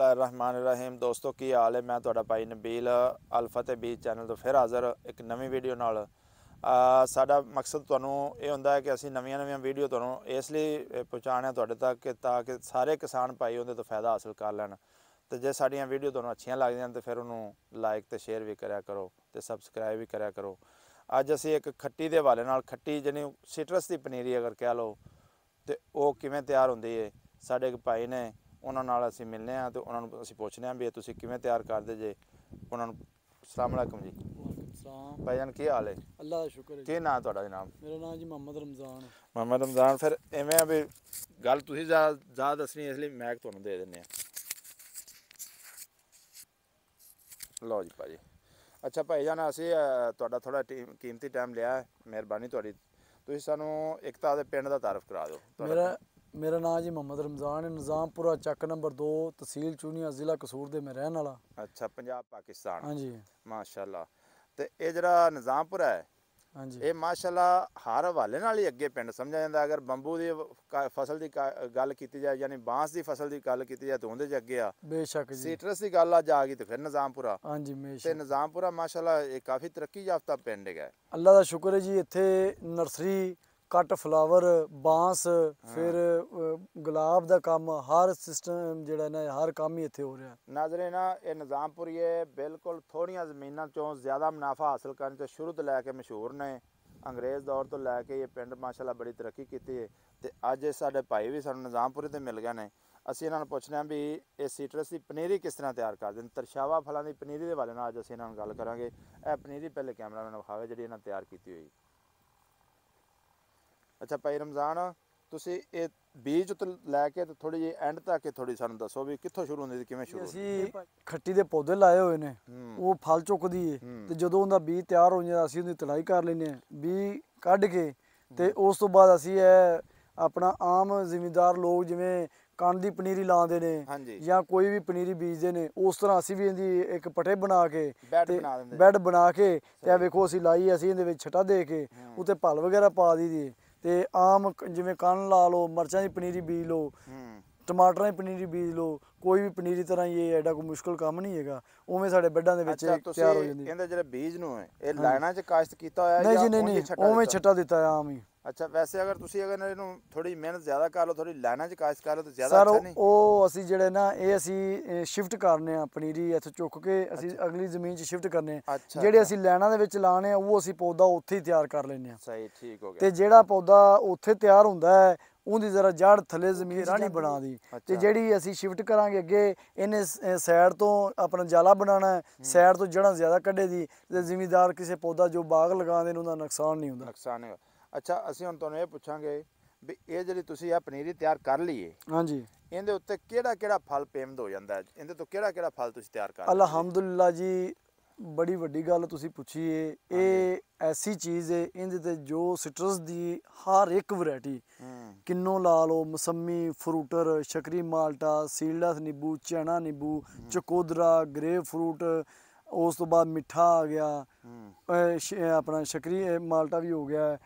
बिस्मिल्लाहिर्रहमानिर्रहीम। दोस्तों की हाल है। मैं तुहाडा भाई नबील अलफते बीज चैनल तो फिर हाज़र एक नवी वीडियो नाल। साडा मकसद तुहानूं ये हुंदा है कि असीं नवीं वीडियो तुहानूं इसलिए पहुँचाने तुहाडे तक कि ताकि सारे किसान भाई उहदे तो फ़ायदा हासिल कर लैण। तो जे साडियां वीडियो तुहानूं अच्छियां लगदियां तो फिर उन्होंने लाइक तो शेयर भी करा करो तो सबसक्राइब भी करा करो। अज असीं एक खट्टी दे हवाले नाल खट्टी जिहड़ी सिट्रस की पनीरी अगर कह लो तो वह किवें तैयार हुंदी है। साडे एक भाई ने उन्होंने नाल असीं मिलने आ तो उन्होंने असीं पुछने आ भी तुसीं किवें तैयार करदे जे। उन्होंने अस्सलाम वालेकुम जी। भाईजान की हाल है? अल्लाह का शुक्र है। की नाम तुहाडा जनाब? मेरा नाम जी मोहम्मद रमज़ान। मोहम्मद रमज़ान। फिर इवें आ भी गल तुसीं ज़्यादा दसनी इसलिए मैक तुहानूं दे दिंदे लो जी भाजी। अच्छा भाईजान असीं तुहाडा थोड़ा कीमती टाइम लिया है, मेहरबानी तुहाडी। तुसीं सानूं एक तां दे पिंड दा तारफ करा दो। मेरा नाम जी मोहम्मद रमज़ान है। निज़ामपुरा चक नंबर 2 तहसील चूनिया ज़िला कसूर दे मैं रहने वाला। अच्छा, पंजाब पाकिस्तान। हाँ जी माशाअल्लाह। तो ये जरा निज़ामपुरा है, हाँ जी ये माशाअल्लाह हर हवाले नाल ही अगे पिंड समझा जाता। अगर बंबू की फसल की गल की जाए यानी बांस की फसल की गल की जाए तो उहदे च अगे आ। बेशक जी। सीट्रस की गल अज आ गई तो फिर निज़ामपुरा। हाँ जी तो बेशक। निज़ामपुरा माशाअल्लाह ये काफ़ी तरक्की याफ्ता पिंड है। अल्लाह का शुक्र है जी। इत्थे नर्सरी कट फ्लावर बांस फिर गुलाब का काम हर सिस्टम जिहड़ा ना हर काम ही इत्थे हो रहा। नाज़रीन ये निज़ामपुरीए बिल्कुल थोड़ियां ज़मीनों चों ज़्यादा मुनाफा हासिल करने तो शुरू तो लैके मशहूर ने। अंग्रेज़ दौर तो लैके ये पिंड माशाअल्लाह बड़ी तरक्की की है। तो अज साडे भाई भी सानूं निज़ामपुरे ते मिल गए ने। असीं इन्हां नूं पुछने भी ये सीट्रस की पनीरी किस तरह तैयार करदे ने। तरशावा फलों की पनीरी के हवाले नाल अज असीं इन्हां नाल गल करांगे। यह पनीरी पहले कैमरामैन विखावे जिहड़ी इन्हां तैयार की हुई। अच्छा भाई रमज़ान, तुसीं ये बीज तो लैके तो थोड़ी जी एंड तक थोड़ी सानूं दसो भी कित्थों शुरू हुंदी किवें शुरू हुंदी। ਅਸੀਂ ਖੱਟੀ ਦੇ ਪੌਦੇ ਲਾਏ ਹੋਏ ਨੇ, ਉਹ ਫਲ ਚੁੱਕਦੀ ਏ ਤੇ ਜਦੋਂ ਉਹਦਾ ਬੀਜ ਤਿਆਰ ਹੋ ਜਾਂਦਾ ਅਸੀਂ ਉਹਦੀ ਤੜਾਈ ਕਰ ਲੈਂਦੇ ਹਾਂ। ਬੀਜ ਕੱਢ ਕੇ ਤੇ ਉਸ ਤੋਂ ਬਾਅਦ ਅਸੀਂ ਇਹ ਆਪਣਾ ਆਮ ਜ਼ਿਮੀਂਦਾਰ ਲੋਕ ਜਿਵੇਂ ਕਣਕ ਦੀ ਪਨੀਰੀ ਲਾਉਂਦੇ ਨੇ ਹਾਂਜੀ ਜਾਂ ਕੋਈ ਵੀ ਪਨੀਰੀ ਬੀਜਦੇ ਨੇ, ਉਸ ਤਰ੍ਹਾਂ ਅਸੀਂ ਵੀ ਇਹਦੀ ਇੱਕ ਪੱਠੇ ਬਣਾ ਕੇ ਬੈਡ ਤੇ ਬਣਾ ਦਿੰਦੇ। ਬੈੱਡ ਬਣਾ ਕੇ ਤੇ ਵੇਖੋ ਅਸੀਂ ਲਾਈ, ਅਸੀਂ ਇਹਦੇ ਵਿੱਚ ਛਟਾ ਦੇ ਕੇ ਉੱਤੇ ਭਲ ਵਗੈਰਾ ਪਾ ਦਈਦੀ। ਤੇ ਆਮ ਜਿਵੇਂ ਕਣ ਲਾ ਲਓ, ਮਿਰਚਾਂ ਦੀ ਪਨੀਰੀ ਬੀਜ ਲਓ, ਟਮਾਟਰਾਂ ਦੀ ਪਨੀਰੀ ਬੀਜ ਲਓ, ਕੋਈ ਵੀ ਪਨੀਰੀ ਤਰ੍ਹਾਂ ਹੀ ਇਹ ਐਡਾ ਕੋਈ ਮੁਸ਼ਕਲ ਕੰਮ ਨਹੀਂ ਹੈਗਾ। ਉਵੇਂ ਸਾਡੇ ਬੈੱਡਾਂ ਦੇ ਵਿੱਚ ਤਿਆਰ ਹੋ ਜਾਂਦੀ। ਇਹਦੇ ਜਿਹੜੇ ਬੀਜ ਨੂੰ ਹੈ ਇਹ ਲਾਈਨਾਂ 'ਚ ਕਾਸ਼ਤ ਕੀਤਾ ਹੋਇਆ ਨਹੀਂ ਜੀ ਨਹੀਂ, ਉਵੇਂ ਛੱਟਾ ਦਿੱਤਾ ਆ ਆਮ ਹੀ। ਅੱਛਾ, ਵੈਸੇ ਅਗਰ ਤੁਸੀਂ ਇਹਨੂੰ ਥੋੜੀ ਮਿਹਨਤ ਜ਼ਿਆਦਾ ਕਰ ਲਓ, ਥੋੜੀ ਲਾਈਨਾਂ 'ਚ ਕਾਸ਼ਤ ਕਰ ਲਓ ਤਾਂ ਜ਼ਿਆਦਾ ਅੱਛਾ ਨਹੀਂ। ਉਹ ਅਸੀਂ ਜਿਹੜੇ ਨਾ ਇਹ ਅਸੀਂ ਸ਼ਿਫਟ ਕਰਨੇ ਆ ਪਨੀਰੀ ਇੱਥੇ ਚੁੱਕ ਕੇ ਅਸੀਂ ਅਗਲੀ ਜ਼ਮੀਨ 'ਚ ਸ਼ਿਫਟ ਕਰਨੇ ਆ। ਜਿਹੜੇ ਅਸੀਂ ਲਾਈਨਾਂ ਦੇ ਵਿੱਚ ਲਾਣੇ ਆ ਉਹ ਅਸੀਂ ਪੌਦਾ ਉੱਥੇ ਹੀ ਤਿਆਰ ਕਰ ਲੈਂਦੇ ਆ। ਸਹੀ, ਠੀਕ ਹੋ ਗਿਆ। ਤੇ ਜਿਹੜਾ ਪੌਦਾ ਉੱਥੇ ਤਿਆਰ ਹੁੰਦਾ ਹੈ ਉਹਦੀ ਜ਼ਰਾ ਜੜ ਥੱਲੇ ਜ਼ਮੀਨ 'ਚ ਨਹੀਂ ਬਣਾਦੀ। ਤੇ ਜਿਹੜੀ ਅਸੀਂ ਸ਼ਿਫਟ ਕਰਾਂਗੇ ਅੱਗੇ ਇਹਨੇ ਸਾਈਡ ਤੋਂ ਆਪਣਾ ਜਾਲਾ ਬਣਾਉਣਾ, ਸਾਈਡ ਤੋਂ ਜੜ੍ਹਾਂ ਜ਼ਿਆਦਾ ਕੱਢੇ ਦੀ ਤੇ ਜ਼ਿਮੀਂਦਾਰ ਕਿਸੇ ਪੌਦਾ ਜੋ ਬਾਗ ਲਗਾਉਂਦੇ ਨੇ ਉਹਦਾ ਨੁਕਸਾਨ ਨਹੀਂ ਹੁੰਦਾ। ਨੁਕਸਾਨ ਨਹੀਂ। ਅੱਛਾ, ਅਸੀਂ ਹੁਣ ਤੁਹਾਨੂੰ ਇਹ ਪੁੱਛਾਂਗੇ ਵੀ ਇਹ ਜਿਹੜੀ ਤੁਸੀਂ ਆ ਪਨੀਰੀ ਤਿਆਰ ਕਰ ਲਈਏ, ਹਾਂਜੀ, ਇਹਦੇ ਉੱਤੇ ਕਿਹੜਾ ਫਲ ਪੇਮਦ ਹੋ ਜਾਂਦਾ ਹੈ? ਇਹਦੇ ਤੋਂ ਕਿਹੜਾ ਫਲ ਤੁਸੀਂ ਤਿਆਰ ਕਰ? ਅਲਹਮਦੁਲਿਲਾ ਜੀ, ਬੜੀ ਵੱਡੀ ਗੱਲ ਤੁਸੀਂ ਪੁੱਛੀ ਏ। ਇਹ ਐਸੀ ਚੀਜ਼ ਹੈ ਇਹਦੇ ਤੇ ਜੋ ਸਿਟਰਸ ਦੀ ਹਰ ਇੱਕ ਵੈਰਾਈਟੀ ਕਿੰਨੋ ਲਾ ਲਓ, ਮਸੰਮੀ, ਫਰੂਟਰ, ਸ਼ਕਰੀ ਮਾਲਟਾ, ਸੀਡਲੈਸ ਨਿੰਬੂ, ਚਨਾ ਨਿੰਬੂ, ਚਕੋਦਰਾ, ਗ੍ਰੇਪ ਫਰੂਟ, ਉਸ ਤੋਂ ਬਾਅਦ ਮਿੱਠਾ ਆ ਗਿਆ, ਆਪਣਾ ਸ਼ਕਰੀ ਮਾਲਟਾ ਵੀ ਹੋ ਗਿਆ,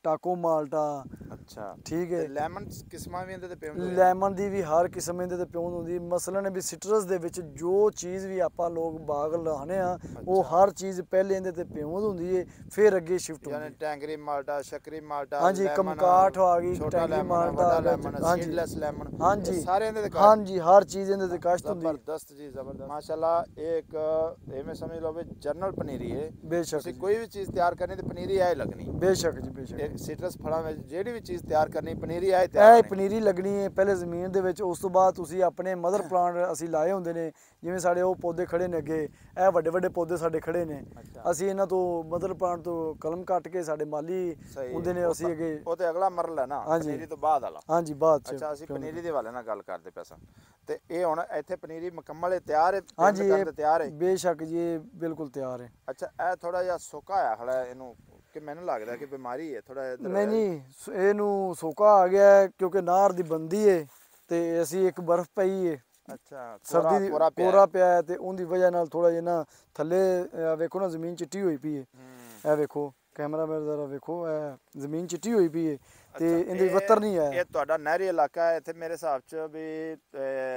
ਟਾਕੋ ਮਾਲਟਾ। ਅੱਛਾ ਠੀਕ ਹੈ। ਲੈਮਨ ਕਿਸਮਾਂ ਵੀ ਇਹਦੇ ਤੇ ਪਿਉਂਦ? ਲੈਮਨ ਦੀ ਵੀ ਹਰ ਕਿਸਮ ਇਹਦੇ ਤੇ ਪਿਉਂਦ ਹੁੰਦੀ। ਮਸਲਨ ਵੀ ਸਿਟਰਸ ਦੇ ਵਿੱਚ ਜੋ ਚੀਜ਼ ਵੀ ਆਪਾਂ ਲੋਕ ਬਾਗ ਲਾਉਂਦੇ ਆ ਉਹ ਹਰ ਚੀਜ਼ ਪਹਿਲੇ ਇਹਦੇ ਤੇ ਪਿਉਂਦ ਹੁੰਦੀ ਹੈ, ਫਿਰ ਅੱਗੇ ਸ਼ਿਫਟ ਹੁੰਦੀ ਹੈ। ਯਾਨੀ ਟੈਂਗਰੀ ਮਾਲਟਾ, ਸ਼ਕਰੀ ਮਾਲਟਾ, ਹਾਂਜੀ, ਕਮਕਾਠ ਆ ਗਈ, ਟੈਂਗਰੀ ਮਾਲਟਾ, ਸੀਡਲੈਸ ਲੈਮਨ, ਹਾਂਜੀ ਸਾਰੇ ਇਹਦੇ ਤੇ ਹਾਂਜੀ ਹਰ ਚੀਜ਼ ਇਹਦੇ ਤੇ ਕਾਸ਼ਤ ਹੁੰਦੀ ਹੈ। ਜ਼ਬਰਦਸਤ ਜੀ, ਜ਼ਬਰਦਸਤ ਮਾਸ਼ਾਅੱਲਾ। ਇਹ ਇੱਕ ਐਵੇਂ ਸਮਝ ਲਓ ਵੀ ਜਨਰਲ ਪਨੀਰੀ ਹੈ। ਬੇਸ਼ੱਕ ਤੁਸੀਂ ਕੋਈ ਵੀ ਚੀਜ਼ ਤਿਆਰ ਕਰਨੀ ਤੇ ਪਨੀਰੀ ਆਏ ਲੱਗਣੀ। ਬੇਸ਼ੱਕ ਜੀ ਬੇਸ਼ੱਕ। ਇਹ ਸਿਟਰਸ ਫਲਾਂ ਵਿੱਚ ਜਿਹੜੀ ਵੀ ਚੀਜ਼ ਤਿਆਰ ਕਰਨੀ ਪਨੀਰੀ ਆਏ ਤਿਆਰ, ਇਹ ਪਨੀਰੀ ਲੱਗਣੀ ਹੈ ਪਹਿਲੇ ਜ਼ਮੀਨ ਦੇ ਵਿੱਚ। ਉਸ ਤੋਂ ਬਾਅਦ ਤੁਸੀਂ ਆਪਣੇ ਮਦਰ ਪਲਾਂਟ ਅਸੀਂ ਲਾਏ ਹੁੰਦੇ ਨੇ, ਜਿਵੇਂ ਸਾਡੇ ਉਹ ਪੌਦੇ ਖੜੇ ਨੇ ਅੱਗੇ, ਇਹ ਵੱਡੇ ਵੱਡੇ ਪੌਦੇ ਸਾਡੇ ਖੜੇ ਨੇ। ਅਸੀਂ ਇਹਨਾਂ ਤੋਂ ਮਦਰ ਪਲਾਂਟ ਤੋਂ ਕਲਮ ਕੱਟ ਕੇ ਸਾਡੇ ਮਾਲੀ ਹੁੰਦੇ ਨੇ, ਅਸੀਂ ਅੱਗੇ ਉਹ ਤੇ ਅਗਲਾ ਮਰਲਾ ਹੈ ਨਾ ਪਨੀਰੀ ਤੋਂ ਬਾਅਦ ਵਾਲਾ। ਹਾਂਜੀ ਬਾਅਦ ਚ। ਅੱਛਾ, ਅਸੀਂ ਪਨੀਰੀ ਦੇ ਹਵਾਲੇ ਨਾਲ ਗੱਲ ਕਰਦੇ ਪਏ ਸਾਂ ਤੇ ਇਹ ਹੁਣ ਇੱਥੇ ਪਨੀਰੀ ਮੁਕੰਮਲ ਤਿਆਰ ਹੈ? ਹਾਂਜੀ ਤਿਆਰ ਹੈ ਬੇਸ਼ੱਕ ਜੀ, ਇਹ ਬਿਲਕੁਲ ਤਿਆਰ ਹੈ। ਅੱਛਾ, ਇਹ ਥੋੜਾ ਜਿਹਾ ਸੁੱਕਾ ਆ ਖੜਾ ਇਹਨੂੰ ਕਿ ਮੈਨੂੰ ਲੱਗਦਾ ਕਿ ਬਿਮਾਰੀ ਹੈ ਥੋੜਾ ਜਿਹਾ? ਨਹੀਂ, ਇਹਨੂੰ ਸੋਕਾ ਆ ਗਿਆ ਕਿਉਂਕਿ ਨਾਰ ਦੀ ਬੰਦੀ ਹੈ ਤੇ ਅਸੀਂ ਇੱਕ ਬਰਫ਼ ਪਈ ਹੈ। ਅੱਛਾ, ਸਰਦੀ ਦੀ ਕੋਰਾ ਪਿਆ ਹੈ ਤੇ ਉਹਦੀ ਵਜ੍ਹਾ ਨਾਲ ਥੋੜਾ ਜਿਹਾ ਨਾ ਥੱਲੇ ਵੇਖੋ ਨਾ ਜ਼ਮੀਨ ਚਿੱਟੀ ਹੋਈ ਪਈ ਹੈ। ਇਹ ਵੇਖੋ ਕੈਮਰਾ ਮੇਰੇ ਜ਼ਰਾ ਵੇਖੋ, ਇਹ ਜ਼ਮੀਨ ਚਿੱਟੀ ਹੋਈ ਪਈ ਹੈ ਤੇ ਅੱਛਾ, ਇਹਦੇ ਵੱਤਰ ਨਹੀਂ ਇਹ ਹੈ। ਤੁਹਾਡਾ ਨਹਿਰੀ ਇਲਾਕਾ ਹੈ, ਇੱਥੇ ਮੇਰੇ ਹਿਸਾਬ 'ਚ ਵੀ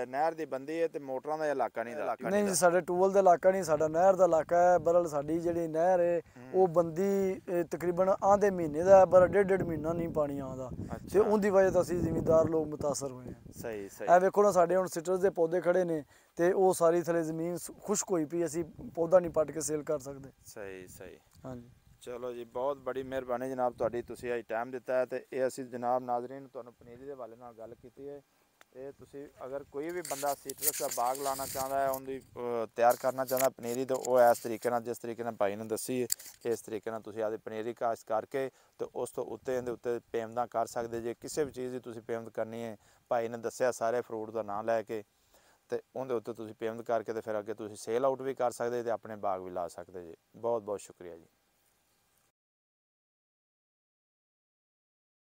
ਨਹਿਰ ਦੀ ਬੰਦੀ ਹੈ ਤੇ ਮੋਟਰਾਂ ਦਾ ਇਲਾਕਾ ਨਹੀਂ ਨਹੀਂ ਜੀ, ਸਾਡੇ ਟੂਬਲ ਦਾ ਇਲਾਕਾ ਨਹੀਂ, ਸਾਡਾ ਨਹਿਰ ਦਾ ਇਲਾਕਾ ਹੈ। ਬਰਲ ਸਾਡੀ ਜਿਹੜੀ ਨਹਿਰ ਹੈ ਉਹ ਬੰਦੀ ਤਕਰੀਬਨ ਆਂਦੇ ਮਹੀਨੇ ਦਾ ਹੈ, ਪਰ ਡੇਢ ਮਹੀਨਾ ਨਹੀਂ ਪਾਣੀ ਆਉਂਦਾ ਤੇ ਉਹਦੀ ਵਜ੍ਹਾ ਤੋਂ ਅਸੀਂ ਜ਼ਿਮੀਂਦਾਰ ਲੋਕ ਮੁਤਾਸਰ ਹੋਏ ਹਾਂ। ਸਹੀ ਸਹੀ। ਇਹ ਵੇਖੋ ਨਾ, ਸਾਡੇ ਹੁਣ ਸਿਟਰਸ ਦੇ ਪੌਦੇ ਖੜੇ ਨੇ ਤੇ ਉਹ ਸਾਰੀ ਥਲੇ ਜ਼ਮੀਨ ਖੁਸ਼ਕ ਹੋਈ ਪਈ, ਅਸੀਂ ਪੌਦਾ ਨਹੀਂ ਪੱਟ ਕੇ ਸੇਲ ਕਰ ਸਕਦੇ। ਸਹੀ ਸਹੀ। ਹਾਂਜੀ ਚਲੋ ਜੀ, ਬਹੁਤ ਬੜੀ ਮਿਹਰਬਾਨੀ ਜਨਾਬ ਤੁਹਾਡੀ, ਤੁਸੀਂ ਅੱਜ ਟਾਈਮ ਦਿੱਤਾ ਹੈ ਤੇ ਇਹ ਅਸੀਂ ਜਨਾਬ ਨਾਜ਼ਰੀਨ ਤੁਹਾਨੂੰ ਪਨੀਰੀ ਦੇ ਹਵਾਲੇ ਨਾਲ ਗੱਲ ਕੀਤੀ ਹੈ। ਇਹ ਤੁਸੀਂ ਅਗਰ ਕੋਈ ਵੀ ਬੰਦਾ ਸੀਟਰਸ ਦਾ ਬਾਗ ਲਾਉਣਾ ਚਾਹੁੰਦਾ ਹੈ, ਉਹਦੀ ਤਿਆਰ ਕਰਨਾ ਚਾਹੁੰਦਾ ਪਨੀਰੀ, ਤਾਂ ਉਹ ਇਸ ਤਰੀਕੇ ਨਾਲ, ਜਿਸ ਤਰੀਕੇ ਨਾਲ ਭਾਈ ਨੇ ਦੱਸੀ ਇਸ ਤਰੀਕੇ ਨਾਲ ਤੁਸੀਂ ਆਪਦੀ ਪਨੀਰੀ ਕਾਸ਼ਤ ਕਰਕੇ ਤੇ ਉਸ ਤੋਂ ਉੱਤੇ ਇਹਦੇ ਉੱਤੇ ਪੇਮੈਂਟਾਂ ਕਰ ਸਕਦੇ ਜੇ। ਕਿਸੇ ਵੀ ਚੀਜ਼ ਦੀ ਤੁਸੀਂ ਪੇਮੈਂਟ ਕਰਨੀ ਹੈ, ਭਾਈ ਨੇ ਦੱਸਿਆ ਸਾਰੇ ਫਰੂਟ ਦਾ ਨਾਂ ਲੈ ਕੇ, ਤੇ ਉਹਦੇ ਉੱਤੇ ਤੁਸੀਂ ਪੇਮੈਂਟ ਕਰਕੇ ਤੇ ਫਿਰ ਅੱਗੇ ਤੁਸੀਂ ਸੇਲ ਆਊਟ ਵੀ ਕਰ ਸਕਦੇ ਤੇ ਆਪਣੇ ਬਾਗ ਵੀ ਲਾ ਸਕਦੇ ਜੀ। ਬਹੁਤ ਬਹੁਤ ਸ਼ੁਕਰੀਆ ਜੀ।